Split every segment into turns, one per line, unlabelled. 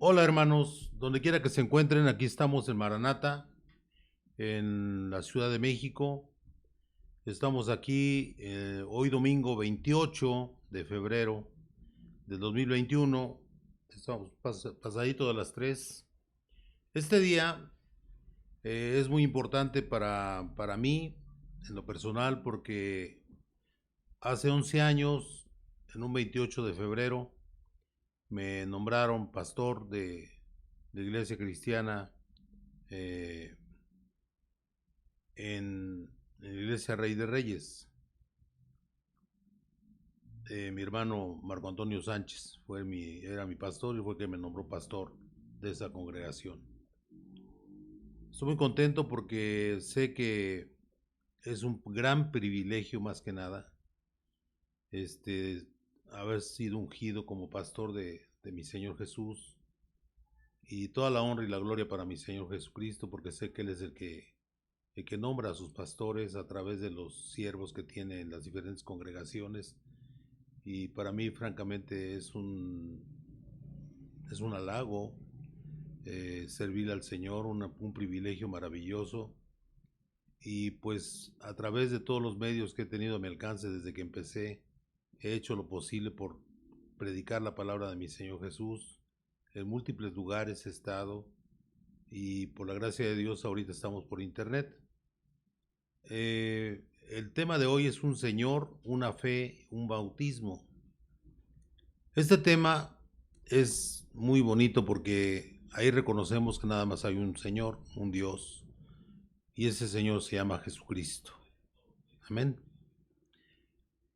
Hola hermanos, donde quiera que se encuentren, aquí estamos en Maranata, en la Ciudad de México. Estamos aquí hoy domingo 28 de febrero del 2021. Estamos pasadito de las 3. Este día es muy importante para mí, en lo personal, porque hace 11 años, en un 28 de febrero, me nombraron pastor de la iglesia cristiana eh, en la iglesia Rey de Reyes. Mi hermano Marco Antonio Sánchez era mi pastor y fue que me nombró pastor de esa congregación. Estoy muy contento porque sé que es un gran privilegio más que nada este, haber sido ungido como pastor de mi Señor Jesús, y toda la honra y la gloria para mi Señor Jesucristo, porque sé que Él es el que nombra a sus pastores a través de los siervos que tiene en las diferentes congregaciones. Y para mí francamente es un halago servir al Señor, un privilegio maravilloso. Y pues a través de todos los medios que he tenido a mi alcance desde que empecé, he hecho lo posible por predicar la palabra de mi Señor Jesús. En múltiples lugares he estado y por la gracia de Dios ahorita estamos por internet. El tema de hoy es un Señor, una fe, un bautismo. Este tema es muy bonito porque ahí reconocemos que nada más hay un Señor, un Dios, y ese Señor se llama Jesucristo. Amén.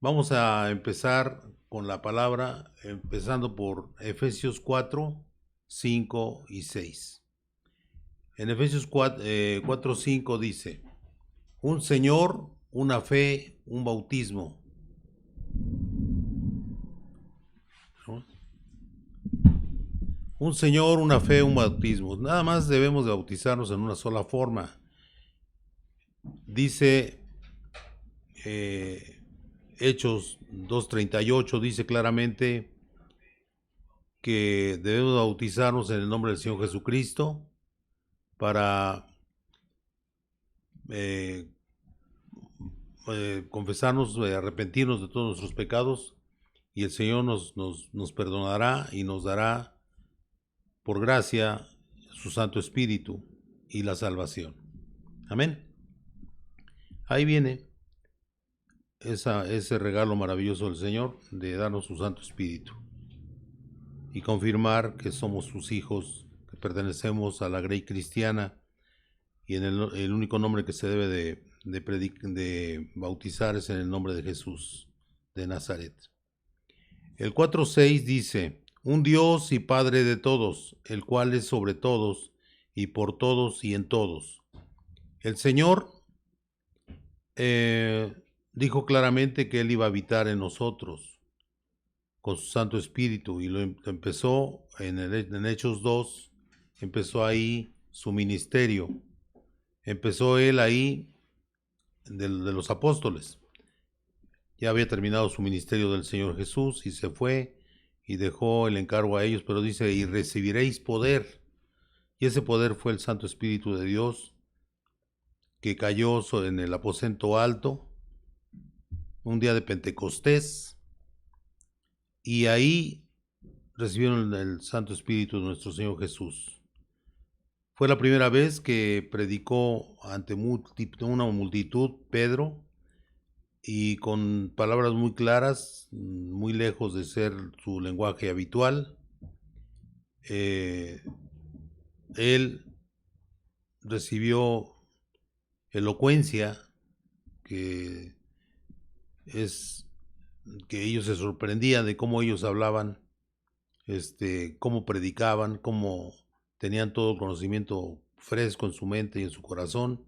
Vamos a empezar con la palabra, empezando por Efesios 4, 5 y 6. En Efesios 4, 5 dice: un Señor, una fe, un bautismo. ¿No? Un Señor, una fe, un bautismo. Nada más debemos de bautizarnos en una sola forma. Dice Hechos 2:38, dice claramente que debemos bautizarnos en el nombre del Señor Jesucristo para eh, confesarnos, arrepentirnos de todos nuestros pecados, y el Señor nos perdonará y nos dará por gracia su Santo Espíritu y la salvación. Amén. Ahí viene ese regalo maravilloso del Señor de darnos su Santo Espíritu y confirmar que somos sus hijos, que pertenecemos a la grey cristiana, y en el único nombre que se debe de bautizar es en el nombre de Jesús de Nazaret. El 4:6 dice: un Dios y Padre de todos, el cual es sobre todos y por todos y en todos. El Señor dijo claramente que Él iba a habitar en nosotros con su Santo Espíritu, y lo empezó en Hechos 2, empezó ahí su ministerio. Empezó Él ahí de los apóstoles. Ya había terminado su ministerio del Señor Jesús y se fue y dejó el encargo a ellos, pero dice: y recibiréis poder. Y ese poder fue el Santo Espíritu de Dios que cayó en el aposento alto un día de Pentecostés, y ahí recibieron el Santo Espíritu de nuestro Señor Jesús. Fue la primera vez que predicó ante una multitud Pedro, y con palabras muy claras, muy lejos de ser su lenguaje habitual. Él recibió elocuencia que es que ellos se sorprendían de cómo ellos hablaban, cómo predicaban, cómo tenían todo el conocimiento fresco en su mente y en su corazón.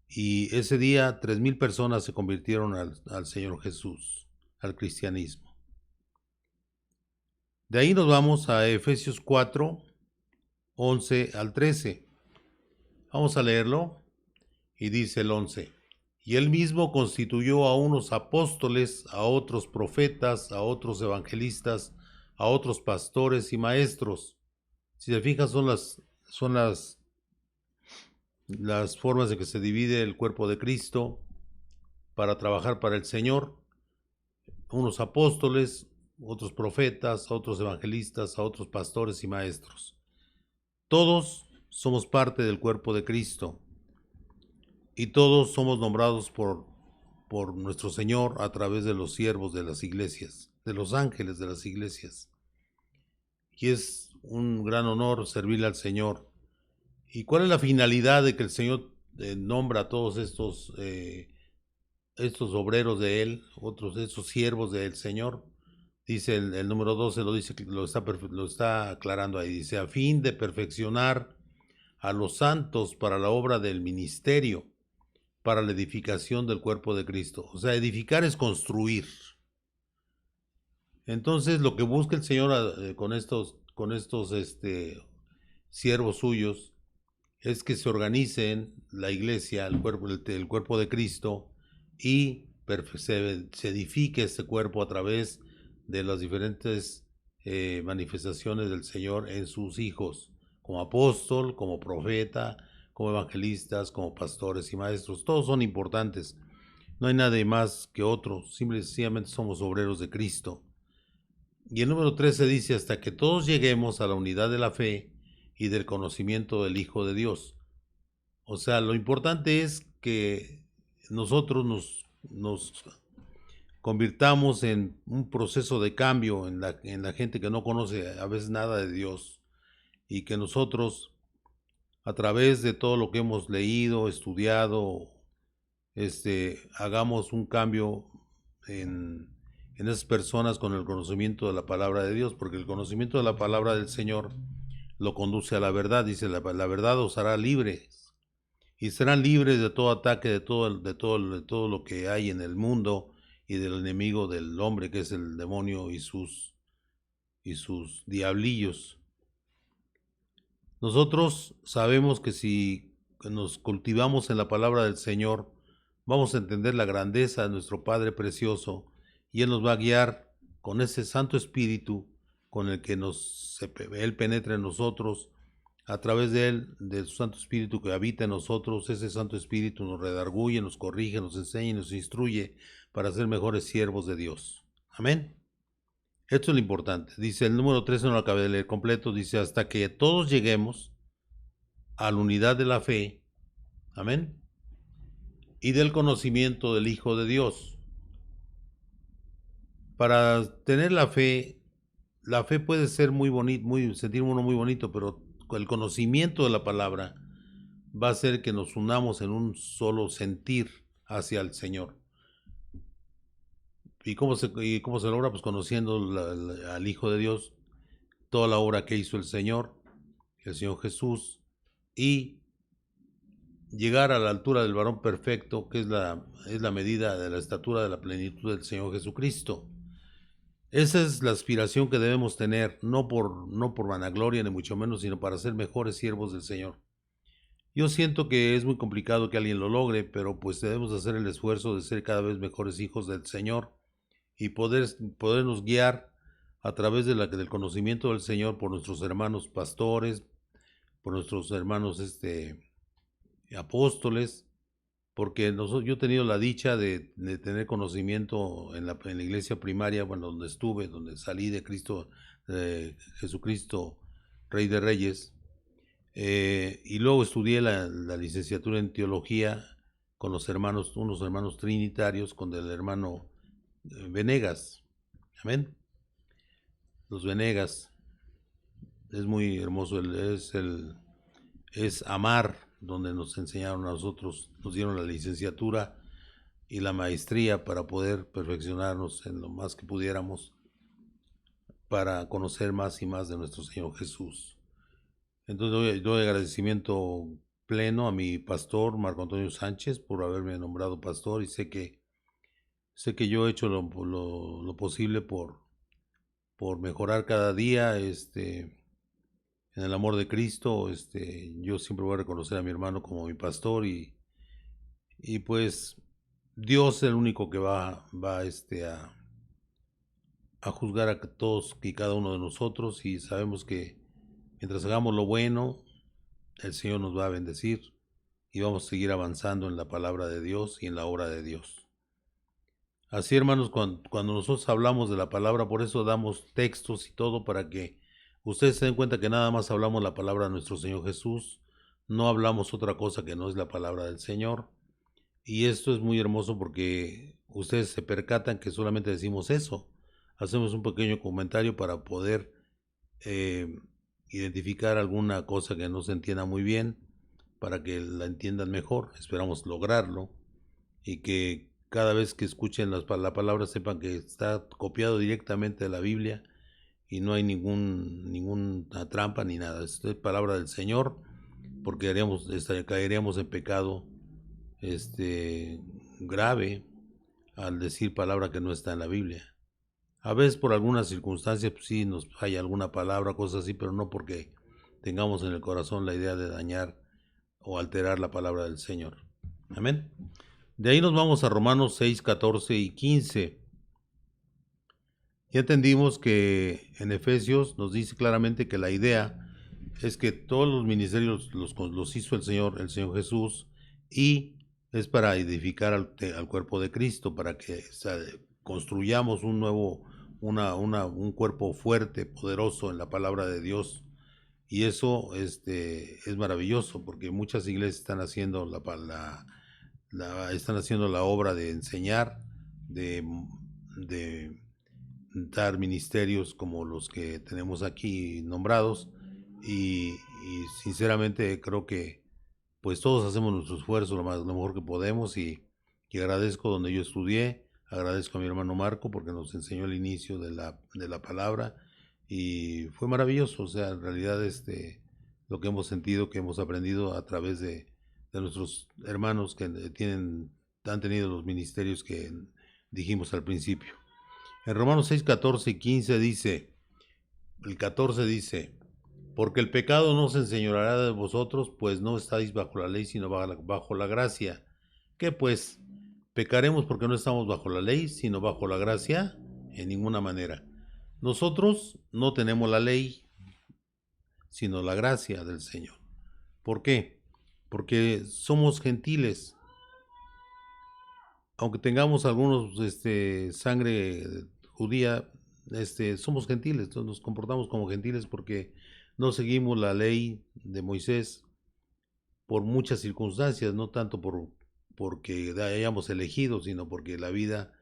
Y ese día 3,000 personas se convirtieron al Señor Jesús, al cristianismo. De ahí nos vamos a Efesios 4, 11 al 13. Vamos a leerlo. Y dice el 11: y Él mismo constituyó a unos apóstoles, a otros profetas, a otros evangelistas, a otros pastores y maestros, Si se fijan, son las formas en que se divide el cuerpo de Cristo para trabajar para el Señor. Unos apóstoles, otros profetas, otros evangelistas, a otros pastores y maestros. Todos somos parte del cuerpo de Cristo y todos somos nombrados por nuestro Señor a través de los siervos de las iglesias, de los ángeles de las iglesias. Y es un gran honor servirle al Señor. ¿Y cuál es la finalidad de que el Señor nombra a todos estos obreros de Él, otros de estos siervos del Señor? Dice el número 12, lo dice, lo está aclarando ahí, dice, a fin de perfeccionar a los santos para la obra del ministerio, para la edificación del cuerpo de Cristo. O sea, edificar es construir. Entonces, lo que busca el Señor con estos siervos suyos es que se organicen la iglesia, el cuerpo de Cristo, y se edifique este cuerpo a través de las diferentes manifestaciones del Señor en sus hijos, como apóstol, como profeta, como evangelistas, como pastores y maestros. Todos son importantes. No hay nadie más que otro. Simplemente somos obreros de Cristo. Y el número 13 dice, hasta que todos lleguemos a la unidad de la fe y del conocimiento del Hijo de Dios. O sea, lo importante es que nosotros nos convirtamos en un proceso de cambio en la gente que no conoce a veces nada de Dios, y que nosotros, a través de todo lo que hemos leído, estudiado, hagamos un cambio en esas personas con el conocimiento de la palabra de Dios, porque el conocimiento de la palabra del Señor lo conduce a la verdad. Dice, la verdad os hará libres, y serán libres de todo ataque, de todo lo que hay en el mundo y del enemigo del hombre, que es el demonio y sus diablillos. Nosotros sabemos que si nos cultivamos en la palabra del Señor, vamos a entender la grandeza de nuestro Padre precioso, y Él nos va a guiar con ese Santo Espíritu con el que Él penetra en nosotros. A través de Él, de su Santo Espíritu que habita en nosotros, ese Santo Espíritu nos redarguye, nos corrige, nos enseña y nos instruye para ser mejores siervos de Dios. Amén. Esto es lo importante. Dice el número 13, no lo acabé de leer completo, dice, hasta que todos lleguemos a la unidad de la fe, amén, y del conocimiento del Hijo de Dios. Para tener la fe puede ser muy bonito, sentir uno muy bonito, pero el conocimiento de la palabra va a hacer que nos unamos en un solo sentir hacia el Señor. ¿Y cómo se logra? Pues conociendo al Hijo de Dios, toda la obra que hizo el Señor Jesús, y llegar a la altura del varón perfecto, que es la medida de la estatura de la plenitud del Señor Jesucristo. Esa es la aspiración que debemos tener, no por vanagloria ni mucho menos, sino para ser mejores siervos del Señor. Yo siento que es muy complicado que alguien lo logre, pero pues debemos hacer el esfuerzo de ser cada vez mejores hijos del Señor y podernos guiar a través del conocimiento del Señor por nuestros hermanos pastores, por nuestros hermanos apóstoles, porque yo he tenido la dicha de tener conocimiento en la iglesia primaria, bueno, donde salí de Cristo, Jesucristo, Rey de Reyes, y luego estudié la licenciatura en teología con unos hermanos trinitarios, con el hermano Venegas, amén, los Venegas. Es muy hermoso, es amar, donde nos enseñaron a nosotros, nos dieron la licenciatura y la maestría para poder perfeccionarnos en lo más que pudiéramos, para conocer más y más de nuestro Señor Jesús. Entonces doy agradecimiento pleno a mi pastor Marco Antonio Sánchez por haberme nombrado pastor, y sé que yo he hecho lo posible por mejorar cada día en el amor de Cristo. Yo siempre voy a reconocer a mi hermano como mi pastor, y pues Dios es el único que va a juzgar a todos y cada uno de nosotros, y sabemos que Mientras hagamos lo bueno, el Señor nos va a bendecir y vamos a seguir avanzando en la palabra de Dios y en la obra de Dios. Así, hermanos, cuando nosotros hablamos de la palabra, por eso damos textos y todo para que ustedes se den cuenta que nada más hablamos la palabra de nuestro Señor Jesús, no hablamos otra cosa que no es la palabra del Señor. Y esto es muy hermoso porque ustedes se percatan que solamente decimos eso. Hacemos un pequeño comentario para poder identificar alguna cosa que no se entienda muy bien, para que la entiendan mejor. Esperamos lograrlo y que cada vez que escuchen la palabra sepan que está copiado directamente de la Biblia y no hay ninguna trampa ni nada. Esto es palabra del Señor, porque caeríamos en pecado grave al decir palabra que no está en la Biblia. A veces por algunas circunstancias pues sí nos falla alguna palabra, cosas así, pero no porque tengamos en el corazón la idea de dañar o alterar la palabra del Señor. Amén. De ahí nos vamos a Romanos 6, 14 y 15. Ya entendimos que en Efesios nos dice claramente que la idea es que todos los ministerios los hizo el Señor Jesús, y es para edificar al cuerpo de Cristo, para que construyamos un cuerpo fuerte, poderoso en la palabra de Dios. Y eso es maravilloso, porque muchas iglesias están haciendo están haciendo la obra de enseñar, de dar ministerios como los que tenemos aquí nombrados, y sinceramente creo que pues todos hacemos nuestro esfuerzo lo mejor que podemos, y agradezco donde yo estudié, agradezco a mi hermano Marco porque nos enseñó el inicio de la palabra y fue maravilloso. O sea, en realidad lo que hemos sentido, que hemos aprendido a través de nuestros hermanos que han tenido los ministerios que dijimos al principio. En Romanos 6, 14 y 15 dice, el 14 dice: porque el pecado no se enseñoreará de vosotros, pues no estáis bajo la ley, sino bajo la gracia. ¿Qué pues? ¿Pecaremos porque no estamos bajo la ley, sino bajo la gracia? En ninguna manera. Nosotros no tenemos la ley, sino la gracia del Señor. ¿Por qué? Porque somos gentiles. Aunque tengamos algunos sangre judía, somos gentiles, entonces nos comportamos como gentiles porque no seguimos la ley de Moisés por muchas circunstancias, no tanto porque hayamos elegido, sino porque la vida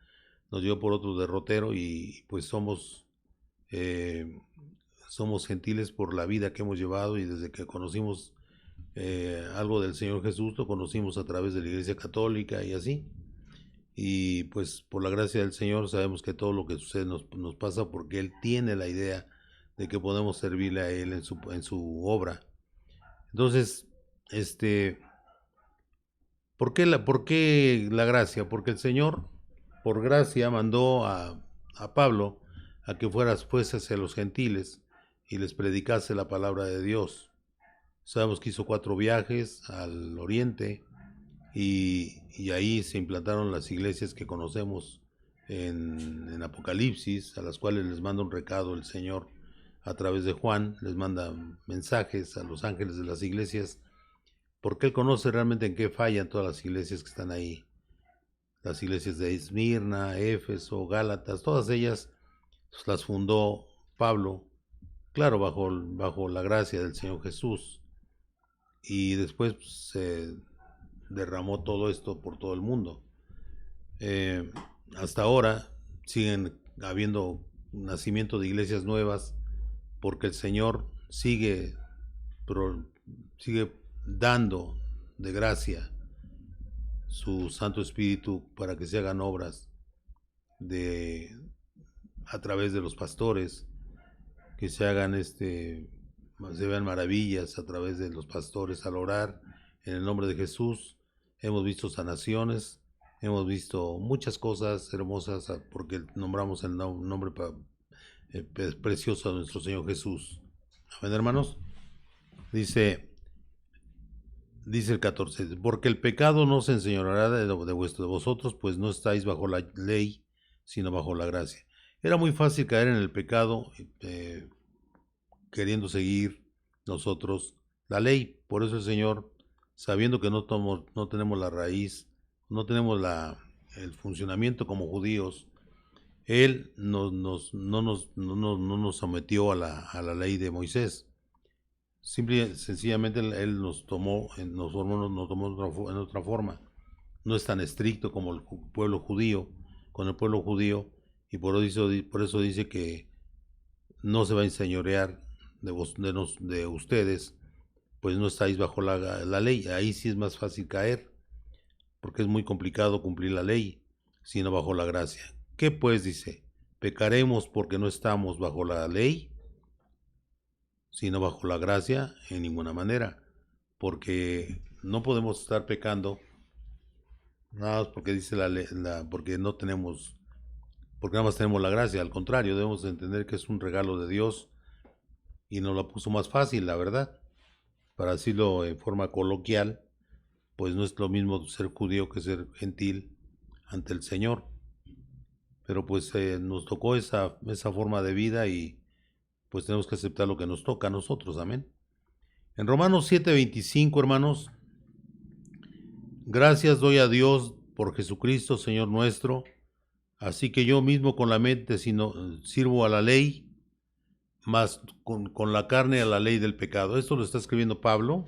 nos dio por otro derrotero, y pues somos gentiles por la vida que hemos llevado, y desde que conocimos algo del Señor Jesús, lo conocimos a través de la Iglesia Católica y así. Y pues por la gracia del Señor sabemos que todo lo que sucede nos pasa porque Él tiene la idea de que podemos servirle a Él en su obra. Entonces, ¿por qué la gracia? Porque el Señor, por gracia, mandó a Pablo a que fuese hacia los gentiles y les predicase la palabra de Dios. Sabemos que hizo 4 viajes al oriente, y ahí se implantaron las iglesias que conocemos en Apocalipsis, a las cuales les manda un recado el Señor a través de Juan, les manda mensajes a los ángeles de las iglesias, porque Él conoce realmente en qué fallan todas las iglesias que están ahí. Las iglesias de Esmirna, Éfeso, Gálatas, todas ellas pues, las fundó Pablo, claro, bajo la gracia del Señor Jesús, y después se derramó todo esto por todo el mundo. Hasta ahora siguen habiendo nacimiento de iglesias nuevas porque el Señor sigue dando de gracia su Santo Espíritu para que se hagan obras a través de los pastores, que se hagan se vean maravillas a través de los pastores al orar en el nombre de Jesús. Hemos visto sanaciones, hemos visto muchas cosas hermosas porque nombramos el nombre precioso de nuestro Señor Jesús. Amén, hermanos. Dice el 14, porque el pecado no se enseñoreará de vosotros, pues no estáis bajo la ley, sino bajo la gracia. Era muy fácil caer en el pecado queriendo seguir nosotros la ley. Por eso el Señor, sabiendo que no tenemos la raíz, no tenemos el funcionamiento como judíos, Él no nos sometió a la ley de Moisés. Simple y sencillamente Él nos tomó, nos tomó en otra forma. No es tan estricto como el pueblo judío, con el pueblo judío, y por eso dice que no se va a enseñorear de ustedes, pues no estáis bajo la ley. Ahí sí es más fácil caer, porque es muy complicado cumplir la ley, sino bajo la gracia. ¿Qué pues dice? ¿Pecaremos porque no estamos bajo la ley, sino bajo la gracia? En ninguna manera, porque no podemos estar pecando nada más porque dice porque no tenemos, porque nada más tenemos la gracia. Al contrario, debemos entender que es un regalo de Dios y nos lo puso más fácil, la verdad. Para decirlo en forma coloquial, pues no es lo mismo ser judío que ser gentil ante el Señor. Pero pues nos tocó esa forma de vida y pues tenemos que aceptar lo que nos toca a nosotros, amén. En Romanos 7:25, hermanos, gracias doy a Dios por Jesucristo, Señor nuestro, así que yo mismo con la mente sirvo a la ley, más con la carne a la ley del pecado. Esto lo está escribiendo Pablo,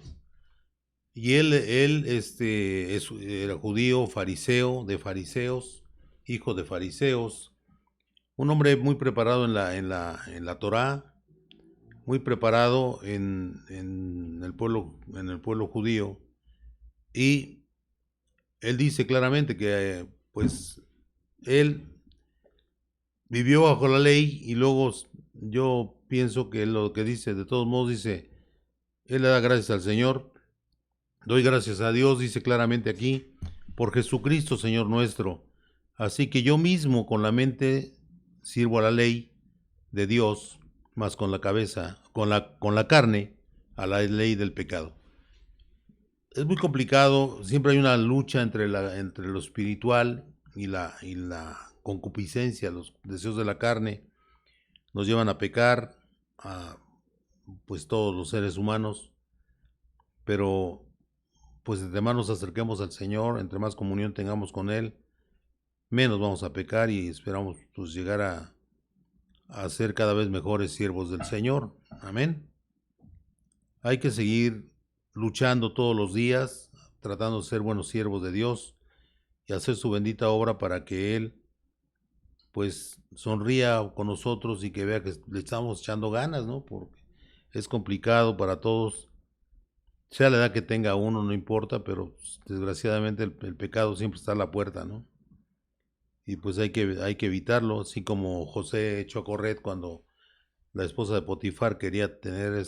y él era judío, fariseo, de fariseos, hijo de fariseos, un hombre muy preparado en la Torá, muy preparado en el pueblo judío, y él dice claramente que pues él vivió bajo la ley, y luego yo pienso que lo que dice, de todos modos dice, él le da gracias al Señor, doy gracias a Dios, dice claramente aquí, por Jesucristo, Señor nuestro. Así que yo mismo con la mente sirvo a la ley de Dios, más con la cabeza, con la carne, a la ley del pecado. Es muy complicado, siempre hay una lucha entre lo espiritual y la concupiscencia, los deseos de la carne nos llevan a pecar, a pues todos los seres humanos, pero pues entre más nos acerquemos al Señor, entre más comunión tengamos con Él, menos vamos a pecar y esperamos pues llegar a ser cada vez mejores siervos del Señor. Amén. Hay que seguir luchando todos los días, tratando de ser buenos siervos de Dios y hacer su bendita obra para que Él pues sonría con nosotros y que vea que le estamos echando ganas, ¿no? Porque es complicado para todos, sea la edad que tenga uno, no importa, pero pues, desgraciadamente el pecado siempre está a la puerta, ¿no? Y pues hay que evitarlo, así como José echó a correr cuando la esposa de Potifar quería tener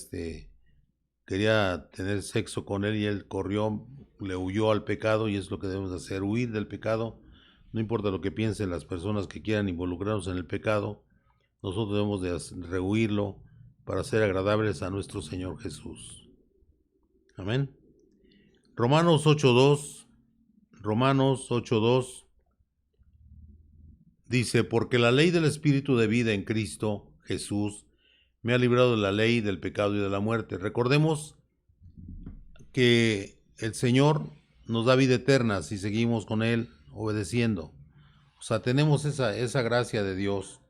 sexo con él, y él corrió, le huyó al pecado, y es lo que debemos hacer, huir del pecado. No importa lo que piensen las personas que quieran involucrarnos en el pecado, nosotros debemos de rehuirlo para ser agradables a nuestro Señor Jesús. Amén. Romanos 8:2 dice, porque la ley del Espíritu de vida en Cristo Jesús me ha librado de la ley, del pecado y de la muerte. Recordemos que el Señor nos da vida eterna si seguimos con Él obedeciendo. O sea, tenemos esa gracia de Dios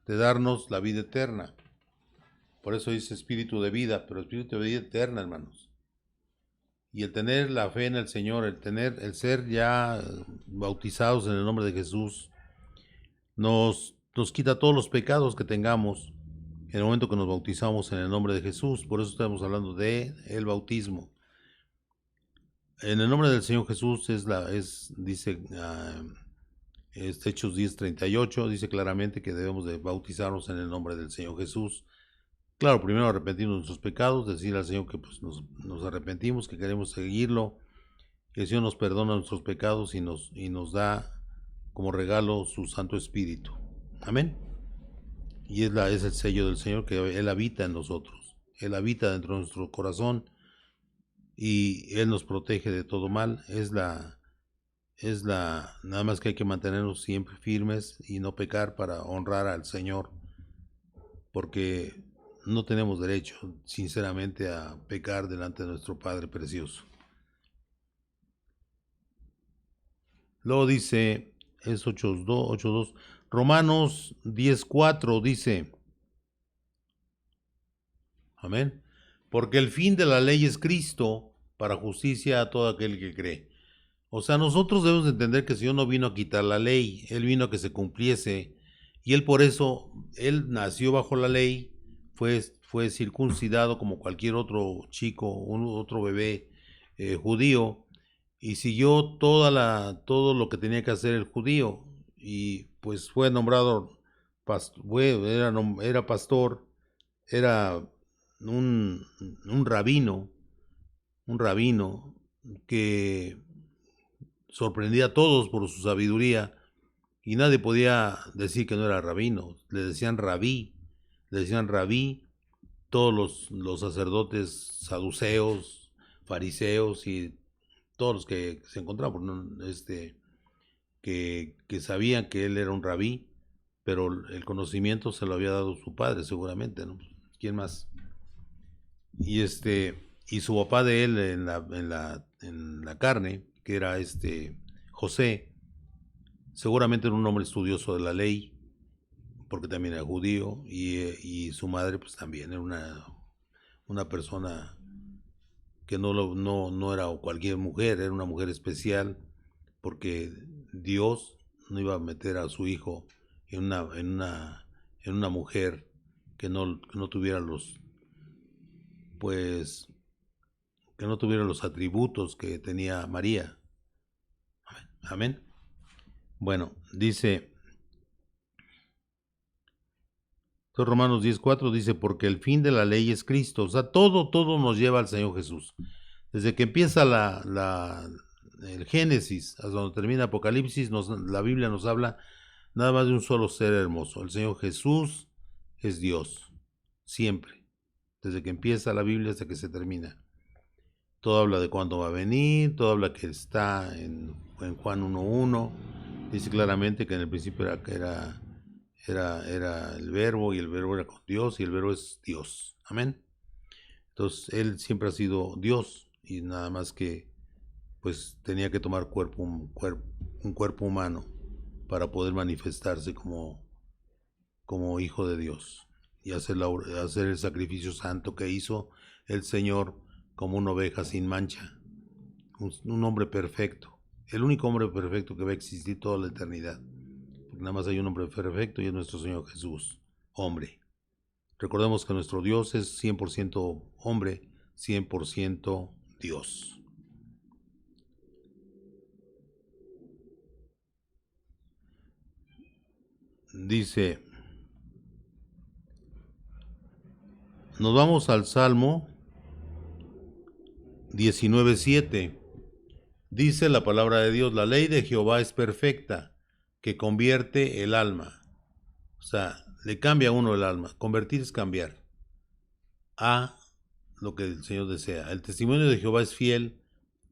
de darnos la vida eterna. Por eso dice espíritu de vida, pero espíritu de vida eterna, hermanos. Y el tener la fe en el Señor, el ser ya bautizados en el nombre de Jesús, nos quita todos los pecados que tengamos en el momento que nos bautizamos en el nombre de Jesús. Por eso estamos hablando de el bautismo. En el nombre del Señor Jesús dice Hechos 10:38, dice claramente que debemos de bautizarnos en el nombre del Señor Jesús. Claro, primero arrepentirnos de nuestros pecados, decir al Señor que pues, nos arrepentimos, que queremos seguirlo, que el Señor nos perdona nuestros pecados y nos da como regalo su Santo Espíritu. Amén. Y es el sello del Señor, que Él habita en nosotros. Él habita dentro de nuestro corazón y Él nos protege de todo mal. Nada más que hay que mantenernos siempre firmes y no pecar para honrar al Señor, porque no tenemos derecho, sinceramente, a pecar delante de nuestro Padre precioso. Luego dice, es 8.2, Romanos 10.4 dice, amén, porque el fin de la ley es Cristo para justicia a todo aquel que cree. O sea, nosotros debemos entender que el Señor no vino a quitar la ley, Él vino a que se cumpliese, y Él por eso, Él nació bajo la ley, fue circuncidado como cualquier otro chico, otro bebé judío, y siguió todo lo que tenía que hacer el judío, y pues fue nombrado, era pastor, era un, un rabino, un rabino que sorprendía a todos por su sabiduría, y nadie podía decir que no era rabino, le decían rabí todos los sacerdotes saduceos, fariseos y todos los que se encontraban, ¿no? Que sabían que él era un rabí, pero el conocimiento se lo había dado su padre seguramente, ¿no? ¿Quién más? Y su papá de él en la carne, que era José, seguramente era un hombre estudioso de la ley, porque también era judío, y su madre pues también era una persona que no era cualquier mujer, era una mujer especial, porque Dios no iba a meter a su hijo en una mujer que no tuviera pues, que no tuviera los atributos que tenía María. Amén. Bueno, dice Romanos 10.4, dice, porque el fin de la ley es Cristo. O sea, todo nos lleva al Señor Jesús. Desde que empieza el Génesis hasta donde termina Apocalipsis, la Biblia nos habla nada más de un solo ser hermoso. El Señor Jesús es Dios, siempre. Desde que empieza la Biblia hasta que se termina. Todo habla de cuándo va a venir, todo habla que está en Juan 1.1. Dice claramente que en el principio era el verbo, y el verbo era con Dios, y el verbo es Dios. Amén. Entonces, Él siempre ha sido Dios, y nada más que pues tenía que tomar un cuerpo humano para poder manifestarse como hijo de Dios y hacer el sacrificio santo que hizo el Señor como una oveja sin mancha, un hombre perfecto, el único hombre perfecto que va a existir toda la eternidad, porque nada más hay un hombre perfecto y es nuestro Señor Jesús, hombre. Recordemos que nuestro Dios es 100% hombre, 100% Dios. Dice, nos vamos al Salmo 19.7. Dice la palabra de Dios, la ley de Jehová es perfecta, que convierte el alma. O sea, le cambia a uno el alma. Convertir es cambiar a lo que el Señor desea. El testimonio de Jehová es fiel,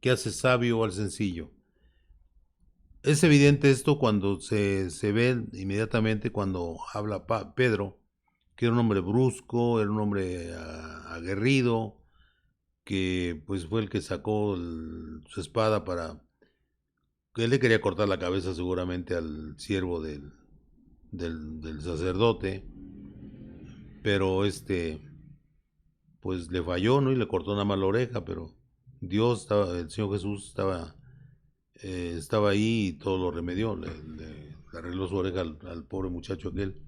que hace sabio al sencillo. Es evidente esto cuando se ve inmediatamente cuando habla Pedro, que era un hombre brusco, era un hombre aguerrido, que pues fue el que sacó su espada que él le quería cortar la cabeza seguramente al siervo del sacerdote, pero pues le falló, ¿no? Y le cortó nada más la oreja, pero el Señor Jesús estaba ahí y todo lo remedió, le arregló su oreja al pobre muchacho aquel,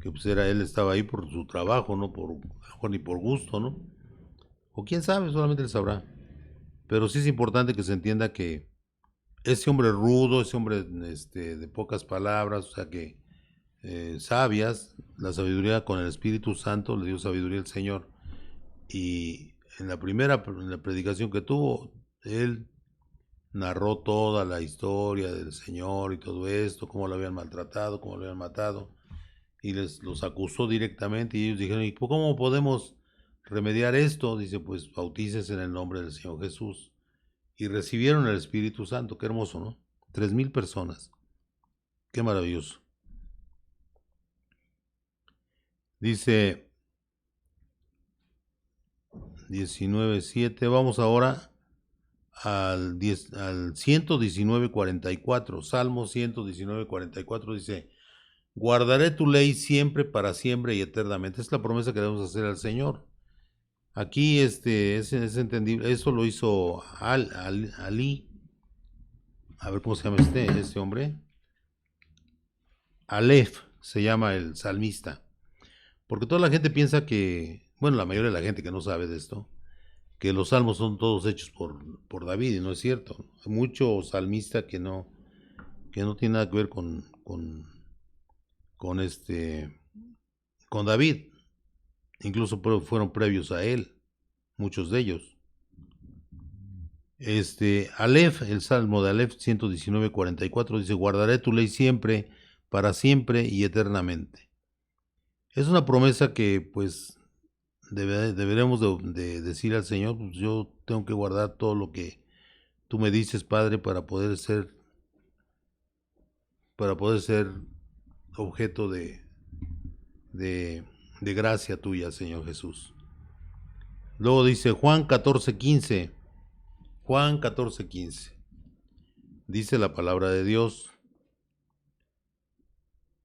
que pues él estaba ahí por su trabajo, no ni por gusto, ¿no? O quién sabe, solamente él sabrá. Pero sí es importante que se entienda que ese hombre rudo, ese hombre de pocas palabras, o sea que sabias, la sabiduría con el Espíritu Santo, le dio sabiduría al Señor. Y en la predicación que tuvo, él narró toda la historia del Señor y todo esto, cómo lo habían maltratado, cómo lo habían matado, y los acusó directamente, y ellos dijeron, ¿y cómo podemos remediar esto? Dice, pues bautícese en el nombre del Señor Jesús. Y recibieron el Espíritu Santo, qué hermoso, ¿no? 3,000 personas, qué maravilloso. Dice 19:7. Vamos ahora al 119:44. Salmo 119:44 dice: guardaré tu ley siempre, para siempre y eternamente. Es la promesa que debemos hacer al Señor. Aquí es entendible. Eso lo hizo Ali. A ver cómo se llama este hombre. Aleph se llama el salmista. Porque toda la gente piensa que, bueno, la mayoría de la gente que no sabe de esto, que los salmos son todos hechos por David, y no es cierto. Hay mucho salmista que no tiene nada que ver con David. Incluso fueron previos a él, muchos de ellos. Aleph, el Salmo de Aleph 119:44 dice: guardaré tu ley siempre, para siempre y eternamente. Es una promesa que pues deberemos de decir al Señor: pues yo tengo que guardar todo lo que tú me dices, Padre, para poder ser objeto de gracia tuya, Señor Jesús. Luego dice Juan 14:15. Juan 14:15. Dice la palabra de Dios.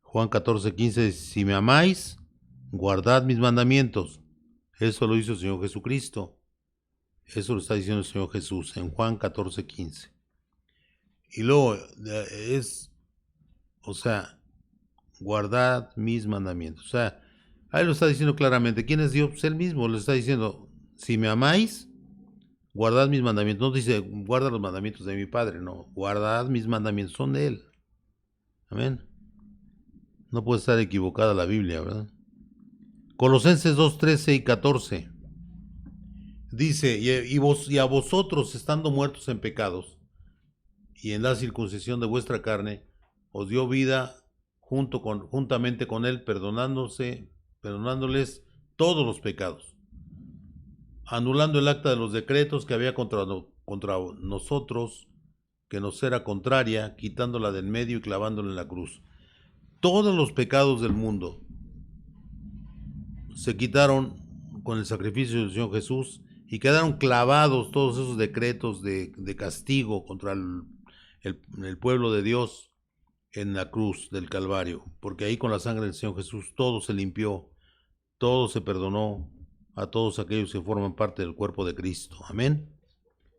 Juan 14:15 dice: si me amáis, guardad mis mandamientos. Eso lo hizo el Señor Jesucristo. Eso lo está diciendo el Señor Jesús en Juan 14:15. Y luego guardad mis mandamientos. O sea, ahí lo está diciendo claramente. ¿Quién es Dios? Pues Él mismo le está diciendo: si me amáis, guardad mis mandamientos. No dice guarda los mandamientos de mi Padre, no. Guardad mis mandamientos, son de Él. Amén. No puede estar equivocada la Biblia, ¿verdad? Colosenses 2:13 y 14. Dice: y a vosotros, estando muertos en pecados y en la circuncisión de vuestra carne, os dio vida juntamente con Él, perdonándoles todos los pecados, anulando el acta de los decretos que había contra nosotros, que nos era contraria, quitándola del medio y clavándola en la cruz. Todos los pecados del mundo se quitaron con el sacrificio del Señor Jesús y quedaron clavados todos esos decretos de castigo contra el pueblo de Dios en la cruz del Calvario, porque ahí con la sangre del Señor Jesús todo se limpió, todo se perdonó a todos aquellos que forman parte del cuerpo de Cristo. Amén.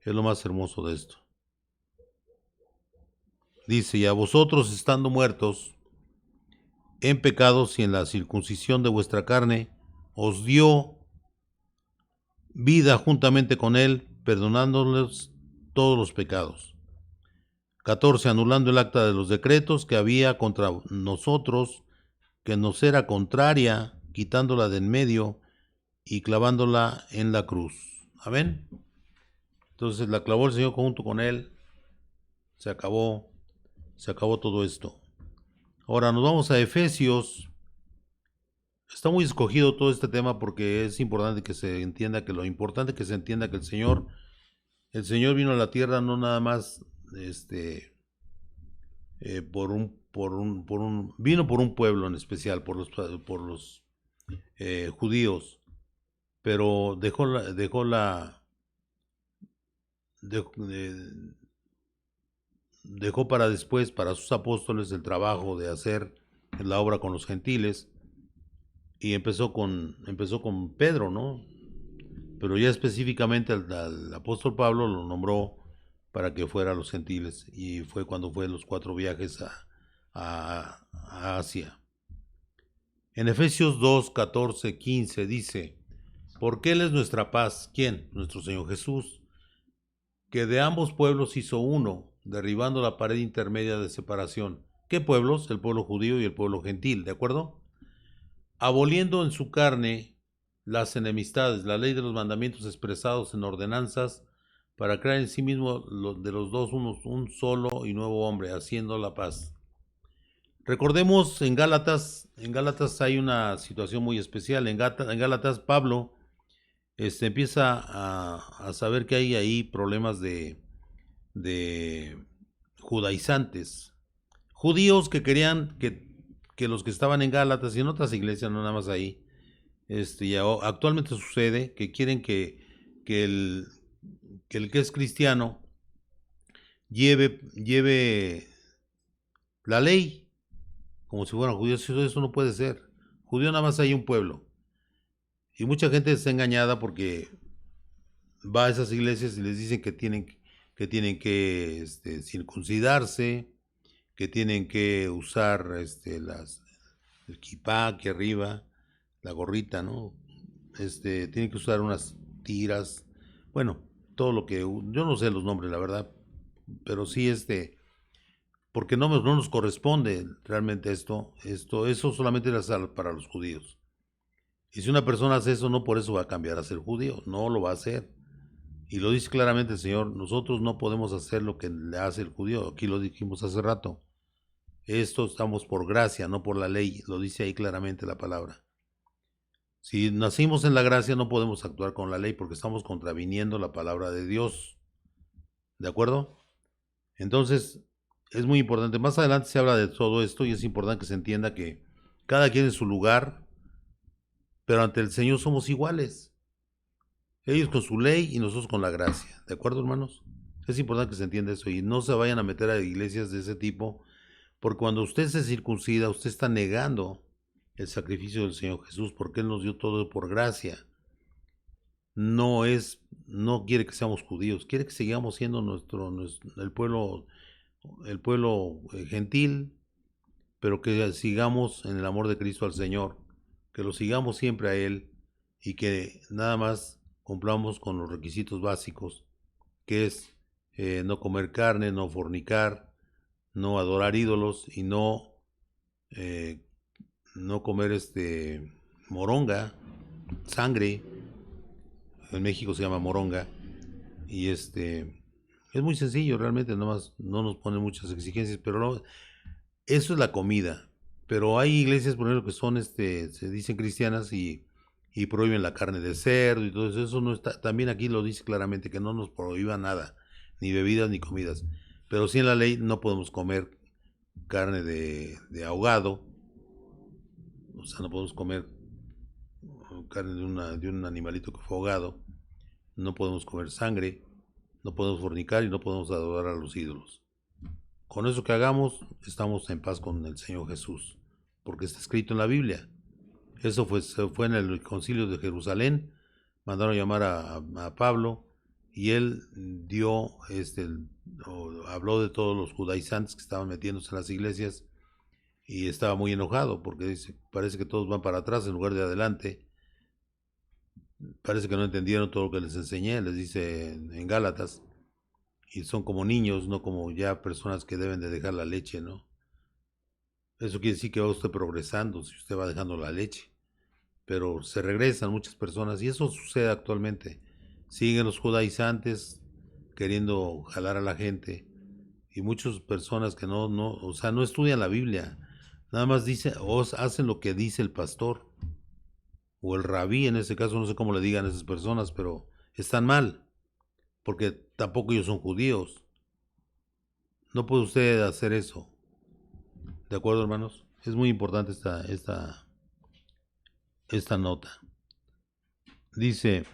Es lo más hermoso de esto. Dice: y a vosotros, estando muertos en pecados y en la circuncisión de vuestra carne, os dio vida juntamente con Él, perdonándoles todos los pecados. 14. Anulando el acta de los decretos que había contra nosotros, que nos era contraria, quitándola de en medio y clavándola en la cruz. Amén. Entonces la clavó el Señor junto con Él. Se acabó todo esto. Ahora nos vamos a Efesios. Está muy escogido todo este tema porque es importante que se entienda que el Señor vino a la tierra no nada más vino por un pueblo en especial, por los judíos, pero dejó para después, para sus apóstoles, el trabajo de hacer la obra con los gentiles, y empezó con Pedro, ¿no? Pero ya específicamente al apóstol Pablo lo nombró para que fuera a los gentiles, y fue cuando fue los 4 viajes a Asia. En Efesios 2, 14, 15 dice: porque Él es nuestra paz. ¿Quién? Nuestro Señor Jesús, que de ambos pueblos hizo uno, derribando la pared intermedia de separación. ¿Qué pueblos? El pueblo judío y el pueblo gentil, ¿de acuerdo? Aboliendo en su carne las enemistades, la ley de los mandamientos expresados en ordenanzas, para crear en sí mismo de los dos un solo y nuevo hombre, haciendo la paz. Recordemos en Gálatas hay una situación muy especial. En Gálatas Pablo empieza a saber que hay ahí problemas de judaizantes, judíos que querían que los que estaban en Gálatas y en otras iglesias, no nada más ahí, y actualmente sucede que quieren que que el que es cristiano lleve la ley como si fueran judíos. Eso no puede ser. Judío nada más hay un pueblo. Y mucha gente está engañada porque va a esas iglesias y les dicen que tienen que circuncidarse, que tienen que usar el kipá aquí arriba, la gorrita, ¿no? Tienen que usar unas tiras, bueno, todo lo que, yo no sé los nombres, la verdad, pero sí porque no nos corresponde realmente eso solamente era para los judíos. Y si una persona hace eso, no por eso va a cambiar a ser judío, no lo va a hacer. Y lo dice claramente el Señor, nosotros no podemos hacer lo que le hace el judío, aquí lo dijimos hace rato. Esto estamos por gracia, no por la ley, lo dice ahí claramente la palabra. Si nacimos en la gracia, no podemos actuar con la ley porque estamos contraviniendo la palabra de Dios. ¿De acuerdo? Entonces, es muy importante. Más adelante se habla de todo esto y es importante que se entienda que cada quien en su lugar, pero ante el Señor somos iguales. Ellos con su ley y nosotros con la gracia. ¿De acuerdo, hermanos? Es importante que se entienda eso y no se vayan a meter a iglesias de ese tipo, porque cuando usted se circuncida, usted está negando el sacrificio del Señor Jesús, porque Él nos dio todo por gracia. No quiere que seamos judíos, quiere que sigamos siendo el pueblo gentil, pero que sigamos en el amor de Cristo al Señor, que lo sigamos siempre a Él y que nada más cumplamos con los requisitos básicos, que es no comer carne, no fornicar, no adorar ídolos y no comer moronga, sangre. En México se llama moronga. Y es muy sencillo, realmente, nada más no nos ponen muchas exigencias, pero no, eso es la comida. Pero hay iglesias, por ejemplo, que son, se dicen cristianas y prohíben la carne de cerdo y todo eso. Eso no está, también aquí lo dice claramente, que no nos prohíba nada, ni bebidas ni comidas. Pero sí en la ley no podemos comer carne de ahogado, o sea, no podemos comer carne de un animalito que fue ahogado, no podemos comer sangre, no podemos fornicar y no podemos adorar a los ídolos. Con eso que hagamos, estamos en paz con el Señor Jesús, porque está escrito en la Biblia. Eso fue en el concilio de Jerusalén, mandaron llamar a Pablo y él habló de todos los judaizantes que estaban metiéndose en las iglesias y estaba muy enojado porque dice, parece que todos van para atrás en lugar de adelante. Parece que no entendieron todo lo que les enseñé, les dice en Gálatas, y son como niños, no como ya personas que deben de dejar la leche, ¿no? Eso quiere decir que va usted progresando si usted va dejando la leche, pero se regresan muchas personas y eso sucede actualmente. Siguen los judaizantes queriendo jalar a la gente y muchas personas que o sea, no estudian la Biblia, nada más hacen lo que dice el pastor o el rabí, en ese caso no sé cómo le digan a esas personas, pero están mal, porque tampoco ellos son judíos. No puede usted hacer eso. ¿De acuerdo, hermanos? Es muy importante esta nota. Dice,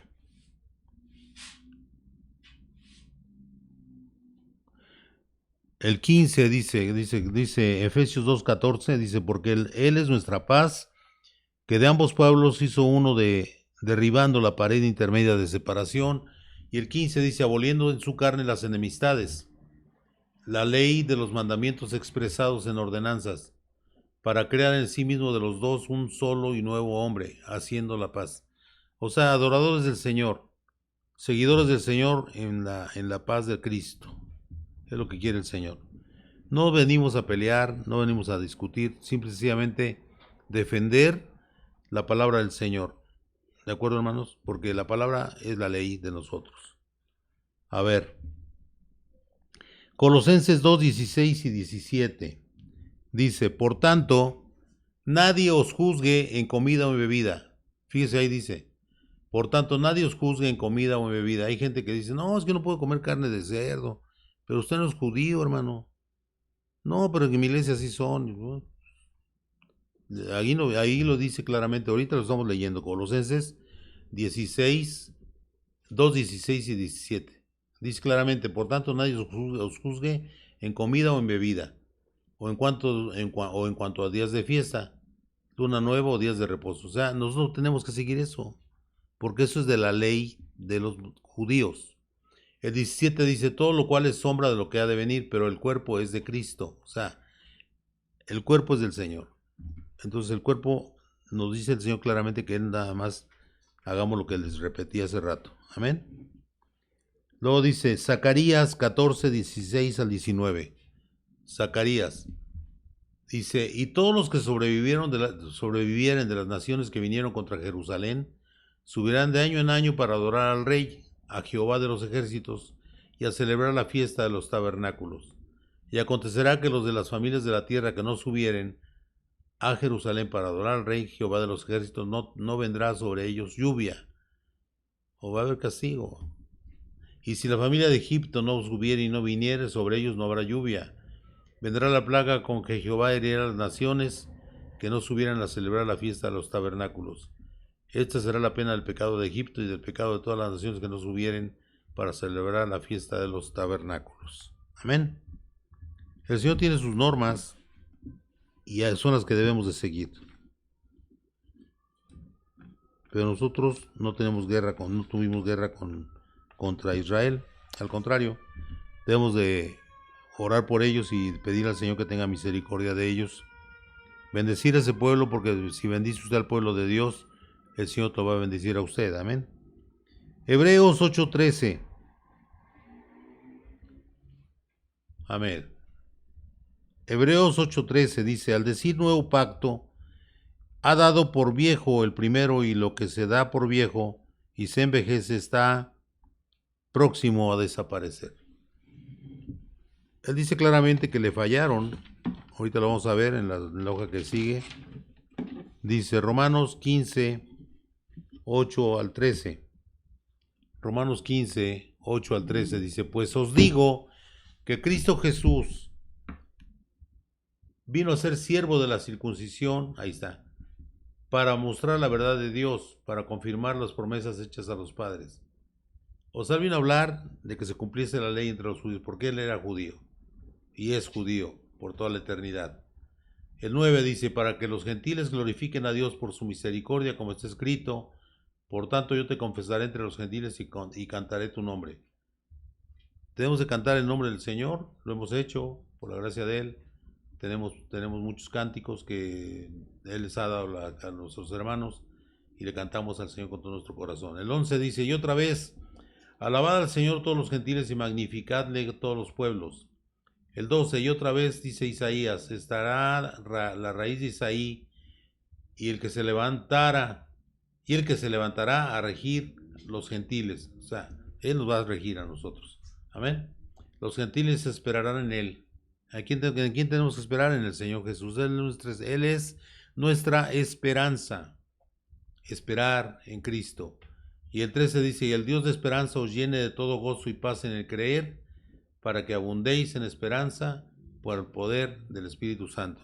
el 15 dice Efesios 2:14, dice, porque él es nuestra paz, que de ambos pueblos hizo uno derribando la pared intermedia de separación. Y el 15 dice, aboliendo en su carne las enemistades, la ley de los mandamientos expresados en ordenanzas, para crear en sí mismo de los dos un solo y nuevo hombre, haciendo la paz. O sea, adoradores del Señor, seguidores del Señor en la paz de Cristo. Es lo que quiere el Señor. No venimos a pelear, no venimos a discutir, simplemente defender la palabra del Señor. ¿De acuerdo, hermanos? Porque la palabra es la ley de nosotros. A ver, Colosenses 2:16 y 17. Dice, por tanto, nadie os juzgue en comida o en bebida. Fíjese ahí dice, por tanto, nadie os juzgue en comida o en bebida. Hay gente que dice, no, es que no puedo comer carne de cerdo. Pero usted no es judío, hermano. No, pero en mi iglesia sí son. ¿No? Ahí lo dice claramente. Ahorita lo estamos leyendo. Colosenses 16, 2, 16 y 17. Dice claramente, por tanto nadie os juzgue en comida o en bebida, o en cuanto a días de fiesta, luna nueva o días de reposo. O sea, nosotros tenemos que seguir eso, porque eso es de la ley de los judíos. El 17 dice, todo lo cual es sombra de lo que ha de venir, pero el cuerpo es de Cristo. O sea, el cuerpo es del Señor. Entonces el cuerpo, nos dice el Señor claramente que Él nada más hagamos lo que les repetí hace rato. Amén. Luego dice Zacarías 14, 16 al 19. Zacarías dice, y todos los que sobrevivieren de las naciones que vinieron contra Jerusalén, subirán de año en año para adorar al Rey, a Jehová de los ejércitos, y a celebrar la fiesta de los tabernáculos. Y acontecerá que los de las familias de la tierra que no subieren a Jerusalén para adorar al Rey Jehová de los ejércitos, no vendrá sobre ellos lluvia, o va a haber castigo. Y si la familia de Egipto no subiere y no viniere, sobre ellos no habrá lluvia. Vendrá la plaga con que Jehová heriera a las naciones que no subieran a celebrar la fiesta de los tabernáculos. Esta será la pena del pecado de Egipto y del pecado de todas las naciones que no subieren para celebrar la fiesta de los tabernáculos. Amén. El Señor tiene sus normas y son las que debemos de seguir. Pero nosotros no tuvimos guerra contra Israel. Al contrario, debemos de orar por ellos y pedir al Señor que tenga misericordia de ellos. Bendecir a ese pueblo, porque si bendice usted al pueblo de Dios, el Señor te va a bendecir a usted. Amén. Hebreos 8:13. Amén. Hebreos 8:13 dice, al decir nuevo pacto, ha dado por viejo el primero, y lo que se da por viejo y se envejece está próximo a desaparecer. Él dice claramente que le fallaron. Ahorita lo vamos a ver en la hoja que sigue. Dice Romanos 15, 8 al 13. Romanos 15, 8 al 13 dice, pues os digo que Cristo Jesús vino a ser siervo de la circuncisión, ahí está, para mostrar la verdad de Dios, para confirmar las promesas hechas a los padres. O sea, vino a hablar de que se cumpliese la ley entre los judíos, porque él era judío, y es judío por toda la eternidad. El 9 dice, para que los gentiles glorifiquen a Dios por su misericordia, como está escrito, por tanto yo te confesaré entre los gentiles y cantaré tu nombre. Tenemos de cantar el nombre del Señor, lo hemos hecho, por la gracia de Él. Tenemos muchos cánticos que Él les ha dado a nuestros hermanos, y le cantamos al Señor con todo nuestro corazón. El 11 dice, y otra vez, alabad al Señor todos los gentiles y magnificadle todos los pueblos. El 12, y otra vez dice Isaías, estará la raíz de Isaí, y el que se levantará a regir los gentiles. O sea, Él nos va a regir a nosotros. Amén. Los gentiles esperarán en Él. ¿En quién tenemos que esperar? En el Señor Jesús. Él es nuestra esperanza. Esperar en Cristo. Y el 13 dice, y el Dios de esperanza os llene de todo gozo y paz en el creer, para que abundéis en esperanza por el poder del Espíritu Santo.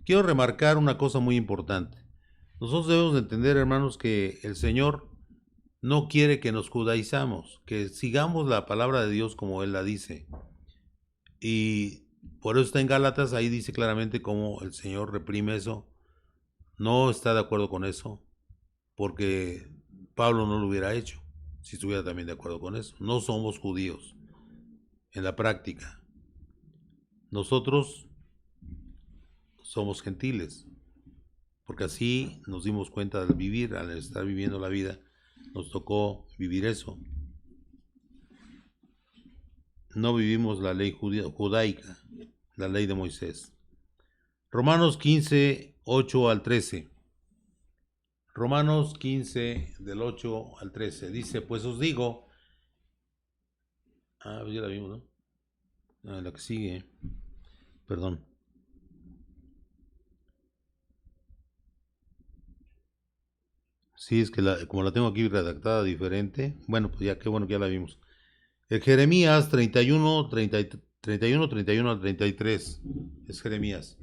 Quiero remarcar una cosa muy importante. Nosotros debemos de entender, hermanos, que el Señor no quiere que nos judaizamos, que sigamos la palabra de Dios como Él la dice. Y por eso está en Gálatas, ahí dice claramente cómo el Señor reprime eso. No está de acuerdo con eso, porque Pablo no lo hubiera hecho, si estuviera también de acuerdo con eso. No somos judíos en la práctica. Nosotros somos gentiles, porque así nos dimos cuenta al vivir, al estar viviendo la vida, nos tocó vivir eso. No vivimos la ley judaica, la ley de Moisés. Romanos 15, 8 al 13. Romanos 15, del 8 al 13. Dice, pues os digo, ya la vimos, ¿no? La que sigue, perdón. Sí, es que como la tengo aquí redactada diferente, bueno, pues ya, qué bueno que ya la vimos. El Jeremías 31 al 33, es Jeremías.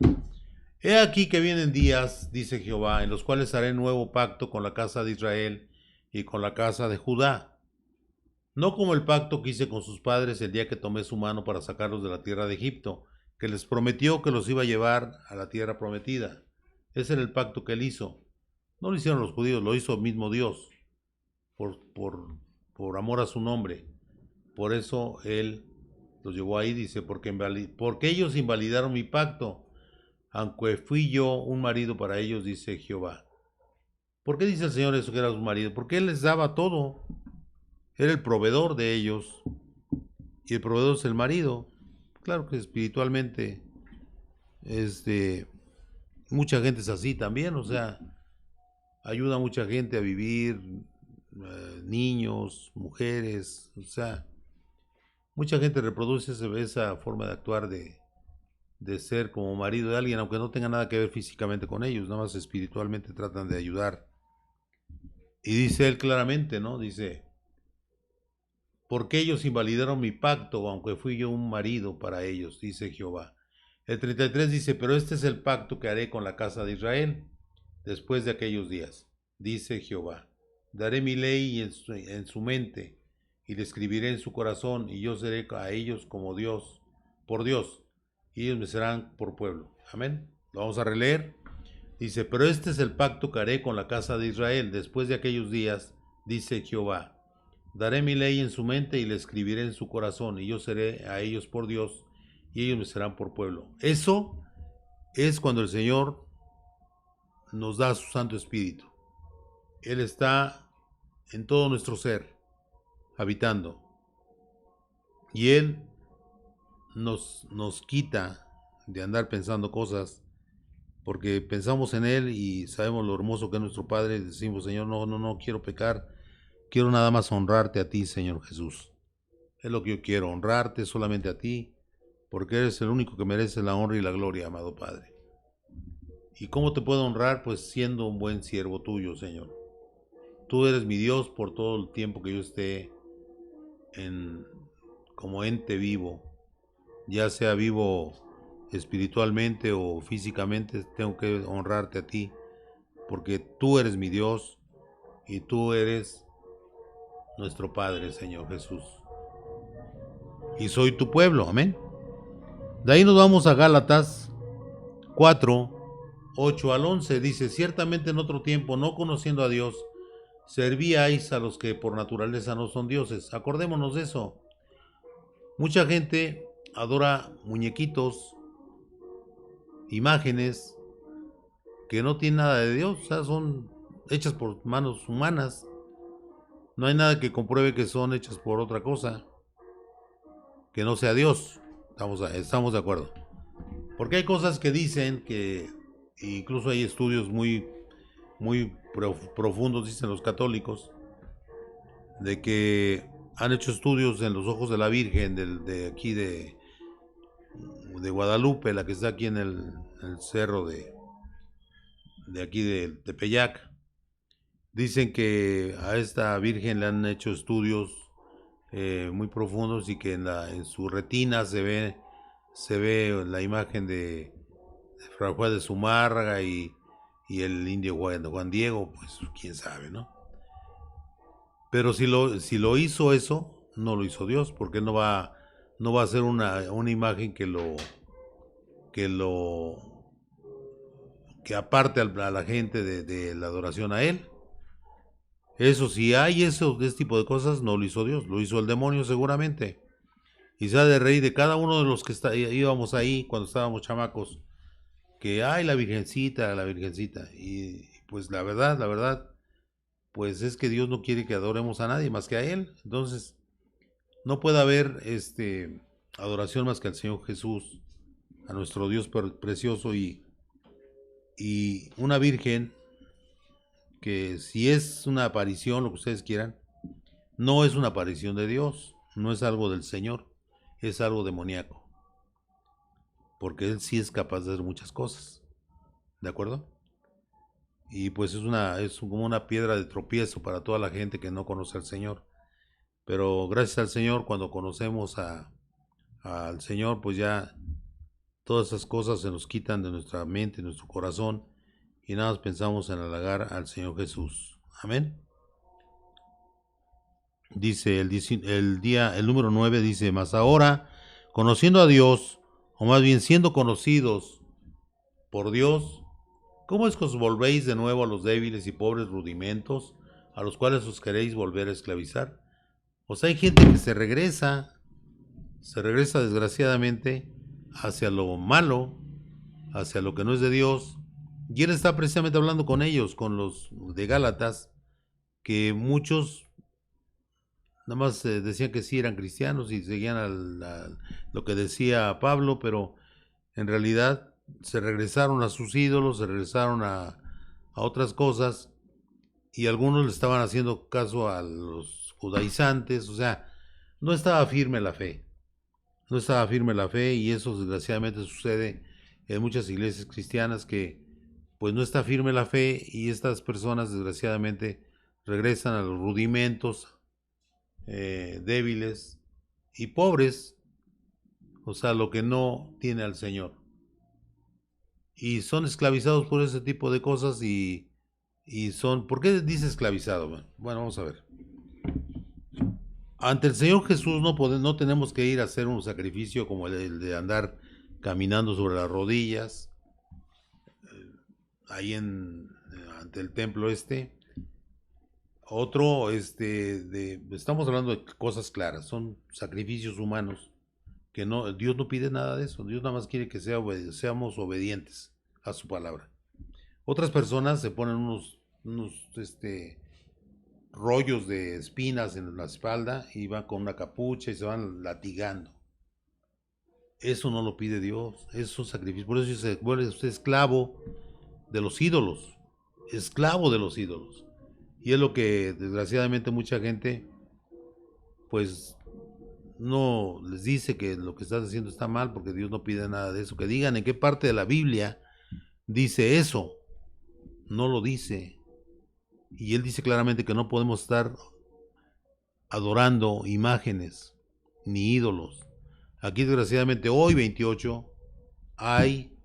He aquí que vienen días, dice Jehová, en los cuales haré nuevo pacto con la casa de Israel y con la casa de Judá. no como el pacto que hice con sus padres el día que tomé su mano para sacarlos de la tierra de Egipto, que les prometió que los iba a llevar a la tierra prometida. Ese era el pacto que él hizo. No lo hicieron los judíos, lo hizo el mismo Dios, por, por, por amor a su nombre. Por eso él los llevó ahí, dice, porque ellos invalidaron mi pacto, aunque fui yo un marido para ellos, dice Jehová. ¿Por qué dice el Señor eso que era su marido? Porque Él les daba todo. Era el proveedor de ellos. Y el proveedor es el marido. Claro que espiritualmente, mucha gente es así también. O sea, ayuda a mucha gente a vivir, niños, mujeres. O sea, mucha gente reproduce esa forma de actuar de ser como marido de alguien, aunque no tenga nada que ver físicamente con ellos, nada más espiritualmente tratan de ayudar. Y dice él claramente, ¿no? Dice, porque ellos invalidaron mi pacto, aunque fui yo un marido para ellos, dice Jehová. El 33 dice, pero este es el pacto que haré con la casa de Israel después de aquellos días, dice Jehová. Daré mi ley en su mente y le escribiré en su corazón, y yo seré a ellos como Dios, por Dios, y ellos me serán por pueblo. Amén. Lo vamos a releer. Dice, pero este es el pacto que haré con la casa de Israel después de aquellos días, dice Jehová. Daré mi ley en su mente y la escribiré en su corazón, y yo seré a ellos por Dios, y ellos me serán por pueblo. Eso es cuando el Señor nos da su Santo Espíritu. Él está en todo nuestro ser, habitando. Y Él nos quita de andar pensando cosas, porque pensamos en Él y sabemos lo hermoso que es nuestro Padre, y decimos, Señor, no quiero pecar, quiero nada más honrarte a ti, Señor Jesús. Es lo que yo quiero, honrarte solamente a ti, porque eres el único que merece la honra y la gloria, amado Padre. ¿Y cómo te puedo honrar? Pues siendo un buen siervo tuyo, Señor. Tú eres mi Dios por todo el tiempo que yo esté como ente vivo, ya sea vivo espiritualmente o físicamente, tengo que honrarte a ti, porque tú eres mi Dios y tú eres nuestro Padre, Señor Jesús. Y soy tu pueblo, amén. De ahí nos vamos a Gálatas 4, 8 al 11. Dice, ciertamente en otro tiempo, no conociendo a Dios, servíais a los que por naturaleza no son dioses. Acordémonos de eso. Mucha gente adora muñequitos, imágenes que no tienen nada de Dios, o sea, son hechas por manos humanas. No hay nada que compruebe que son hechas por otra cosa que no sea Dios. Estamos de acuerdo. Porque hay cosas que dicen que, incluso hay estudios muy profundos, dicen los católicos, de que han hecho estudios en los ojos de la Virgen de aquí de Guadalupe, la que está aquí en el cerro de aquí de Tepeyac. Dicen que a esta Virgen le han hecho estudios muy profundos y que en su retina se ve la imagen de Fray Juan de Zumárraga y el indio Juan Diego, pues quién sabe, ¿no? Pero si lo hizo eso, no lo hizo Dios, porque no va a ser una imagen que aparte a la gente de la adoración a él. Eso, si hay ese tipo de cosas, no lo hizo Dios, lo hizo el demonio seguramente. Y se ha de reír de cada uno de los que íbamos ahí cuando estábamos chamacos, que ay, la virgencita. Y pues la verdad, pues es que Dios no quiere que adoremos a nadie más que a Él. Entonces, no puede haber adoración más que al Señor Jesús, a nuestro Dios precioso, y una virgen que, si es una aparición, lo que ustedes quieran, no es una aparición de Dios, no es algo del Señor, es algo demoníaco, porque Él sí es capaz de hacer muchas cosas, ¿de acuerdo? Y pues es como una piedra de tropiezo para toda la gente que no conoce al Señor. Pero gracias al Señor, cuando conocemos al Señor, pues ya todas esas cosas se nos quitan de nuestra mente, de nuestro corazón, y nada más pensamos en halagar al Señor Jesús. Amén. dice el número 9 dice, mas ahora, conociendo a Dios, o más bien siendo conocidos por Dios, ¿cómo es que os volvéis de nuevo a los débiles y pobres rudimentos, a los cuales os queréis volver a esclavizar? O sea, hay gente que se regresa desgraciadamente hacia lo malo, hacia lo que no es de Dios, y él está precisamente hablando con ellos, con los de Gálatas, que muchos nada más decían que sí eran cristianos y seguían lo que decía Pablo, pero en realidad se regresaron a sus ídolos, se regresaron a otras cosas, y algunos le estaban haciendo caso a los judaizantes, o sea, no estaba firme la fe, no estaba firme la fe, y eso desgraciadamente sucede en muchas iglesias cristianas, que pues no está firme la fe, y estas personas desgraciadamente regresan a los rudimentos, débiles y pobres, o sea, lo que no tiene al Señor. Y son esclavizados por ese tipo de cosas, y son... ¿Por qué dice esclavizado? Bueno, vamos a ver. Ante el Señor Jesús no tenemos que ir a hacer un sacrificio como el de andar caminando sobre las rodillas, ahí ante el templo este. Otro, estamos hablando de cosas claras, son sacrificios humanos, que no, Dios no pide nada de eso, Dios nada más quiere que seamos obedientes a su palabra. Otras personas se ponen unos rollos de espinas en la espalda y van con una capucha y se van latigando. Eso no lo pide Dios, es un sacrificio. Por eso se vuelve usted esclavo de los ídolos, esclavo de los ídolos. Y es lo que desgraciadamente mucha gente pues no les dice que lo que estás haciendo está mal, porque Dios no pide nada de eso. Que digan en qué parte de la Biblia dice eso. No lo dice. Y él dice claramente que no podemos estar adorando imágenes ni ídolos. Aquí desgraciadamente hoy 28 hay,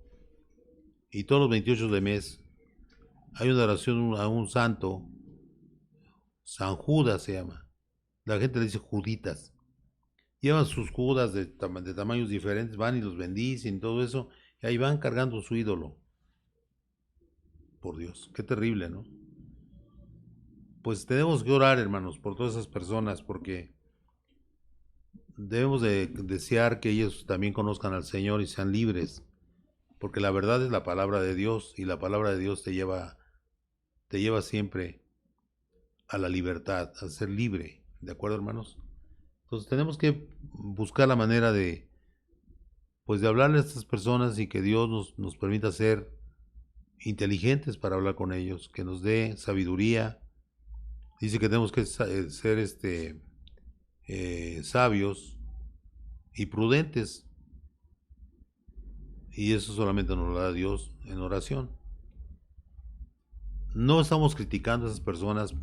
y todos los 28 de mes, hay una oración a un santo, San Judas se llama. La gente le dice Juditas. Llevan sus judas de tamaños diferentes, van y los bendicen, todo eso, y ahí van cargando su ídolo. Por Dios, qué terrible, ¿no? Pues tenemos que orar, hermanos, por todas esas personas, porque debemos de desear que ellos también conozcan al Señor y sean libres, porque la verdad es la palabra de Dios, y la palabra de Dios te lleva siempre a la libertad, a ser libre, ¿de acuerdo, hermanos? Entonces tenemos que buscar la manera de, pues, de hablarle a estas personas, y que Dios nos permita ser inteligentes para hablar con ellos, que nos dé sabiduría. Dice que tenemos que ser sabios y prudentes, y eso solamente nos lo da Dios en oración. No estamos criticando a esas personas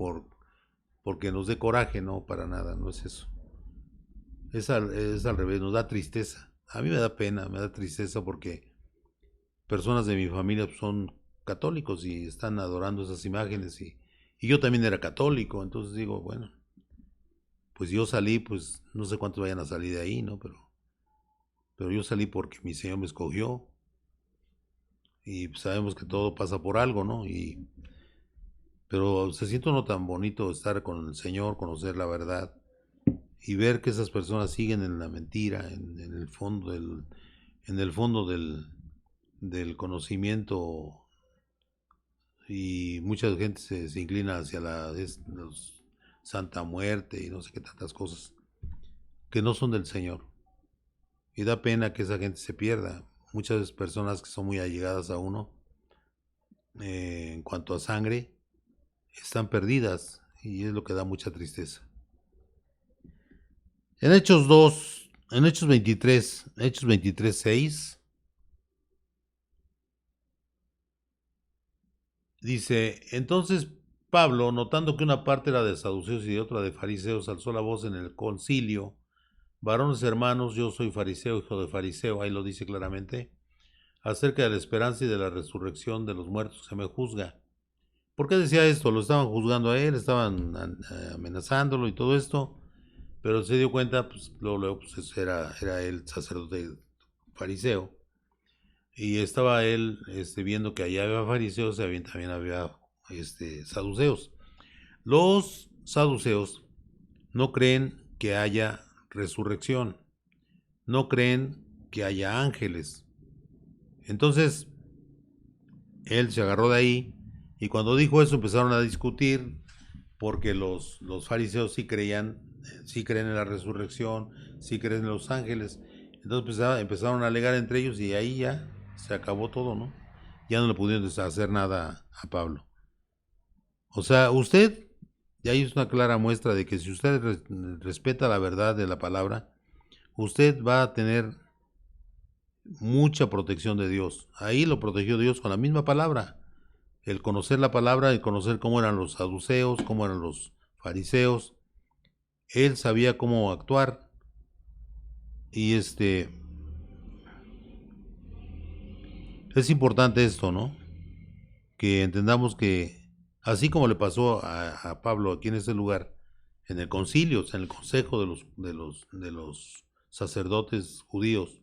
porque nos dé coraje, no, para nada, no es eso. Es al revés, nos da tristeza. A mí me da pena, me da tristeza, porque personas de mi familia son católicos y están adorando esas imágenes, y yo también era católico, entonces digo, bueno, pues yo salí, pues no sé cuántos vayan a salir de ahí, ¿no? Pero yo salí porque mi Señor me escogió, y sabemos que todo pasa por algo, ¿no? Pero se siente uno tan bonito estar con el Señor, conocer la verdad, y ver que esas personas siguen en la mentira, en el fondo del conocimiento, y mucha gente se inclina hacia los Santa Muerte y no sé qué tantas cosas que no son del Señor. Y da pena que esa gente se pierda. Muchas personas que son muy allegadas a uno, en cuanto a sangre, están perdidas, y es lo que da mucha tristeza. En Hechos 2, en Hechos 23, 6, dice, entonces Pablo, notando que una parte era de saduceos y otra de fariseos, alzó la voz en el concilio: varones hermanos, yo soy fariseo, hijo de fariseo, ahí lo dice claramente, acerca de la esperanza y de la resurrección de los muertos se me juzga. ¿Por qué decía esto? Lo estaban juzgando a él, estaban amenazándolo y todo esto, pero se dio cuenta, pues luego pues, era él sacerdote fariseo, y estaba él viendo que allá había fariseos y también había saduceos. Los saduceos no creen que haya resurrección, no creen que haya ángeles. Entonces, él se agarró de ahí y cuando dijo eso empezaron a discutir porque los fariseos sí creen en la resurrección, sí creen en los ángeles. Entonces empezaron a alegar entre ellos y ahí ya se acabó todo, ¿no? Ya no le pudieron hacer nada a Pablo. O sea, usted, y ahí es una clara muestra de que si usted respeta la verdad de la palabra, usted va a tener mucha protección de Dios. Ahí lo protegió Dios con la misma palabra. El conocer la palabra, el conocer cómo eran los saduceos, cómo eran los fariseos. Él sabía cómo actuar. Y es importante esto, ¿no? Que entendamos que así como le pasó a Pablo aquí en este lugar, en el concilio, o sea, en el consejo de los sacerdotes judíos,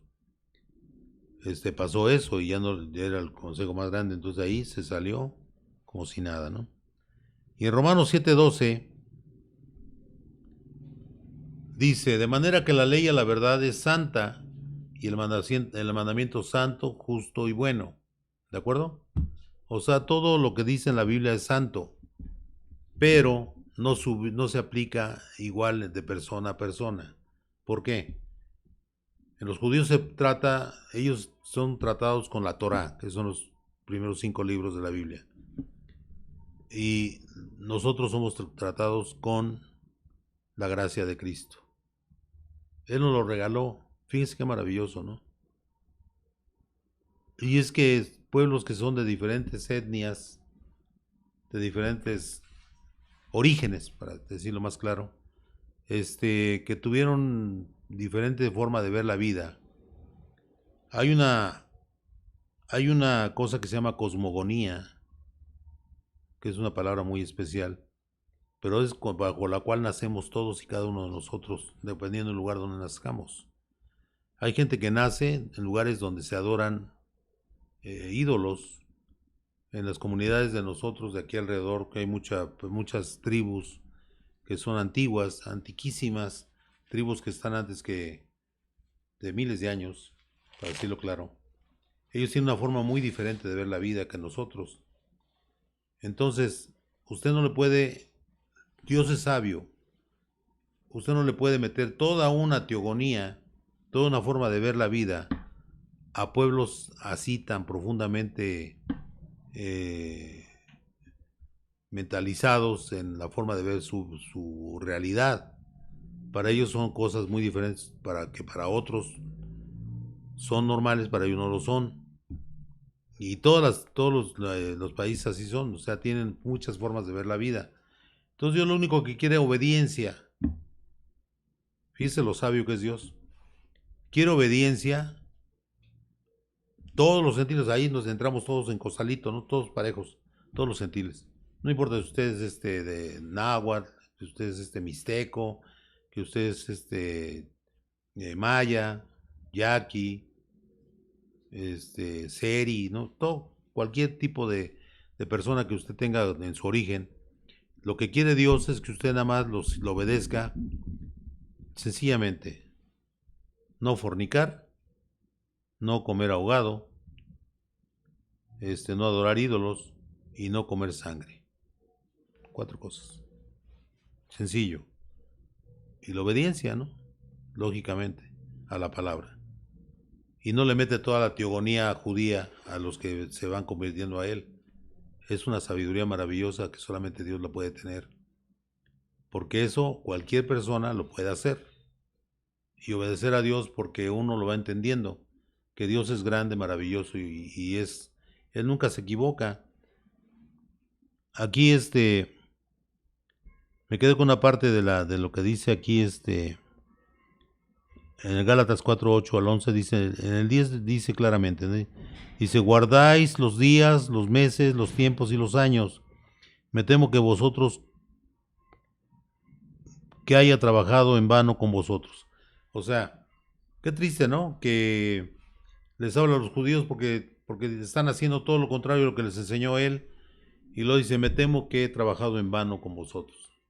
pasó eso y ya no ya era el consejo más grande, entonces ahí se salió como si nada, ¿no? Y en Romanos 7:12 dice, de manera que la ley a la verdad es santa y el mandamiento santo, justo y bueno. ¿De acuerdo? O sea, todo lo que dice en la Biblia es santo, pero no se aplica igual de persona a persona. ¿Por qué? En los judíos ellos son tratados con la Torá, que son los primeros 5 libros de la Biblia. Y nosotros somos tratados con la gracia de Cristo. Él nos lo regaló. Fíjense qué maravilloso, ¿no? Y es que pueblos que son de diferentes etnias, de diferentes orígenes, para decirlo más claro, que tuvieron diferente forma de ver la vida. Hay una cosa que se llama cosmogonía, que es una palabra muy especial, pero es bajo la cual nacemos todos y cada uno de nosotros, dependiendo del lugar donde nazcamos. Hay gente que nace en lugares donde se adoran ídolos. En las comunidades de nosotros de aquí alrededor, que hay muchas tribus que son antiguas, antiquísimas, tribus que están antes que de miles de años, para decirlo claro. Ellos tienen una forma muy diferente de ver la vida que nosotros. Entonces, usted no le puede, Dios es sabio, usted no le puede meter toda una teogonía, toda una forma de ver la vida a pueblos así tan profundamente mentalizados en la forma de ver su realidad. Para ellos son cosas muy diferentes para otros son normales, para ellos no lo son. Y todos los países así son, o sea, tienen muchas formas de ver la vida. Entonces Dios lo único que quiere es obediencia. Fíjese lo sabio que es Dios. Quiere obediencia. Todos los gentiles, ahí nos entramos todos en costalito, ¿no? Todos parejos, todos los gentiles. No importa si usted es de náhuatl, si usted es mixteco, que usted es maya, yaqui, seri, ¿no? Todo, cualquier tipo de persona que usted tenga en su origen. Lo que quiere Dios es que usted nada más lo obedezca sencillamente. No fornicar, no comer ahogado, no adorar ídolos y no comer sangre. 4 cosas. Sencillo. Y la obediencia, ¿no? Lógicamente, a la palabra. Y no le mete toda la teogonía judía a los que se van convirtiendo a él. Es una sabiduría maravillosa que solamente Dios la puede tener. Porque eso cualquier persona lo puede hacer. Y obedecer a Dios porque uno lo va entendiendo. Que Dios es grande, maravilloso y Él nunca se equivoca. Aquí me quedo con una parte de lo que dice aquí en el Gálatas 4:8 al 11 dice, en el 10 dice claramente, ¿no? Dice, guardáis los días, los meses, los tiempos y los años, me temo que vosotros, que haya trabajado en vano con vosotros. O sea, qué triste, ¿no? Que les habla a los judíos porque están haciendo todo lo contrario de lo que les enseñó él. Y lo dice, me temo que he trabajado en vano con vosotros.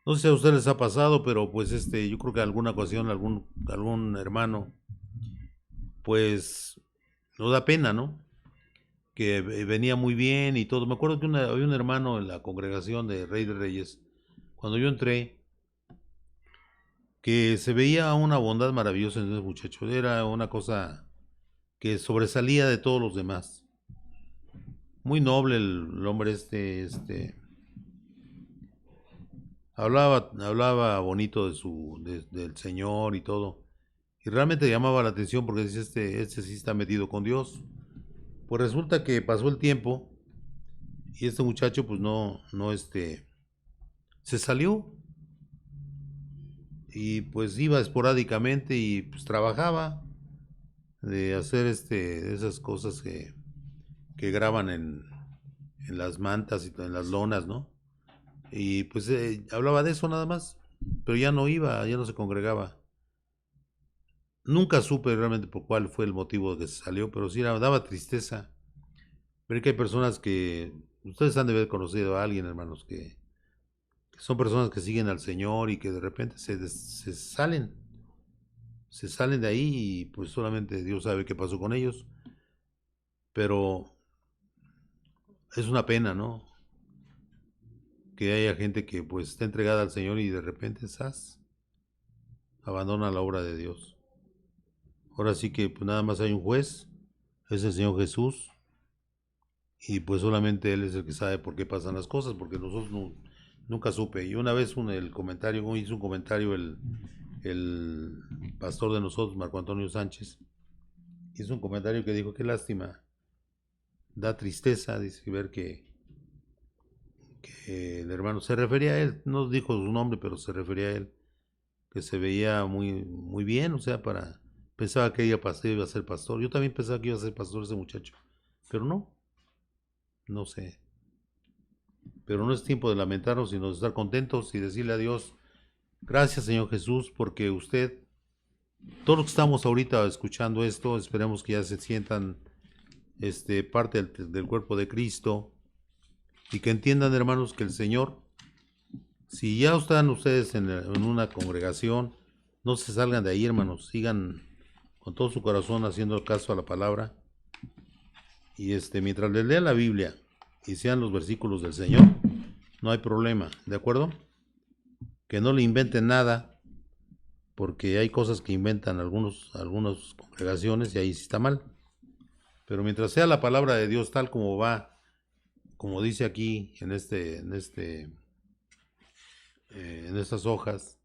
No sé si a ustedes les ha pasado, pero pues yo creo que en alguna ocasión algún hermano, pues nos da pena, ¿no? Que venía muy bien y todo. Me acuerdo que había un hermano en la congregación de Rey de Reyes, cuando yo entré, que se veía una bondad maravillosa en ese muchacho. Era una cosa que sobresalía de todos los demás. Muy noble el hombre hablaba bonito del Señor y todo. Y realmente llamaba la atención porque dice, este sí está metido con Dios. Pues resulta que pasó el tiempo y este muchacho pues se salió y pues iba esporádicamente y pues trabajaba de hacer esas cosas que graban en las mantas y en las lonas, ¿no? Y pues hablaba de eso nada más, pero ya no iba, ya no se congregaba. Nunca supe realmente por cuál fue el motivo de que se salió, pero sí daba tristeza ver que hay personas que, ustedes han de haber conocido a alguien, hermanos, que son personas que siguen al Señor y que de repente se salen de ahí y pues solamente Dios sabe qué pasó con ellos, pero es una pena, ¿no? Que haya gente que pues está entregada al Señor y de repente, ¡zas!, abandona la obra de Dios. Ahora sí que pues nada más hay un juez, es el Señor Jesús, y pues solamente Él es el que sabe por qué pasan las cosas, porque nosotros nunca supe. Y una vez hizo un comentario el pastor de nosotros, Marco Antonio Sánchez, hizo un comentario que dijo, qué lástima, da tristeza, dice, ver que el hermano, se refería a él, no dijo su nombre, pero se refería a él, que se veía muy bien, o sea, pensaba que iba a ser pastor. Yo también pensaba que iba a ser pastor ese muchacho, pero no sé. Pero no es tiempo de lamentarnos, sino de estar contentos y decirle a Dios, gracias Señor Jesús, porque usted, todos los que estamos ahorita escuchando esto, esperemos que ya se sientan parte del cuerpo de Cristo y que entiendan, hermanos, que el Señor, si ya están ustedes en una congregación, no se salgan de ahí, hermanos, sigan con todo su corazón haciendo caso a la palabra y mientras les lean la Biblia y sean los versículos del Señor, no hay problema, ¿de acuerdo? Que no le inventen nada, porque hay cosas que inventan algunas congregaciones y ahí sí está mal. Pero mientras sea la palabra de Dios tal como va, como dice aquí en estas hojas,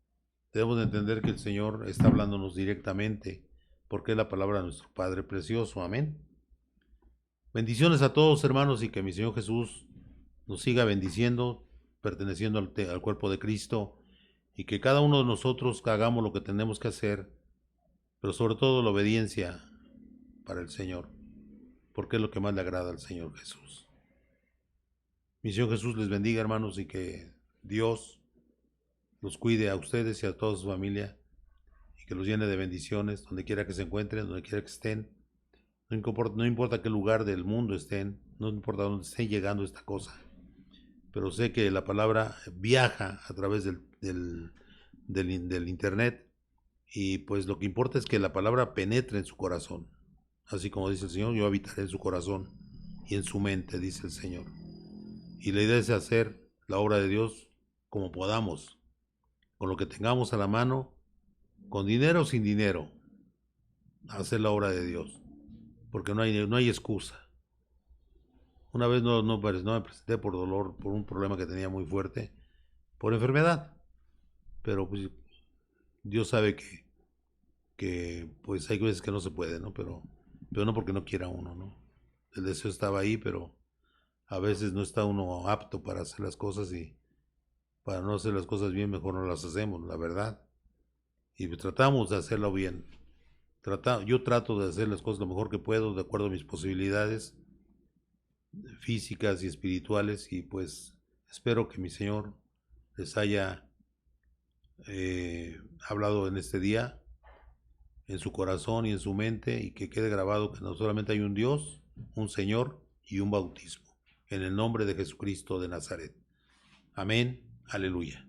debemos de entender que el Señor está hablándonos directamente, porque es la palabra de nuestro Padre precioso. Amén. Bendiciones a todos, hermanos, y que mi Señor Jesús nos siga bendiciendo, perteneciendo al cuerpo de Cristo, y que cada uno de nosotros hagamos lo que tenemos que hacer, pero sobre todo la obediencia para el Señor, porque es lo que más le agrada al Señor Jesús. Mi Señor Jesús les bendiga, hermanos, y que Dios los cuide a ustedes y a toda su familia, y que los llene de bendiciones donde quiera que se encuentren, donde quiera que estén. No importa qué lugar del mundo estén, no importa dónde esté llegando esta cosa, pero sé que la palabra viaja a través del internet, y pues lo que importa es que la palabra penetre en su corazón. Así como dice el Señor, yo habitaré en su corazón y en su mente, dice el Señor. Y la idea es hacer la obra de Dios como podamos, con lo que tengamos a la mano, con dinero o sin dinero, hacer la obra de Dios, porque no hay excusa. Una vez no me presenté por dolor, por un problema que tenía muy fuerte, por enfermedad, pero pues Dios sabe que pues hay veces que no se puede, ¿no? Pero no porque no quiera uno, ¿no? El deseo estaba ahí, pero a veces no está uno apto para hacer las cosas, y para no hacer las cosas bien, mejor no las hacemos, la verdad. Y tratamos de hacerlo bien. Yo trato de hacer las cosas lo mejor que puedo, de acuerdo a mis posibilidades físicas y espirituales, y pues Espero que mi Señor les haya hablado en este día, en su corazón y en su mente, y que quede grabado que no solamente hay un Dios, un Señor y un bautismo. En el nombre de Jesucristo de Nazaret. Amén. Aleluya.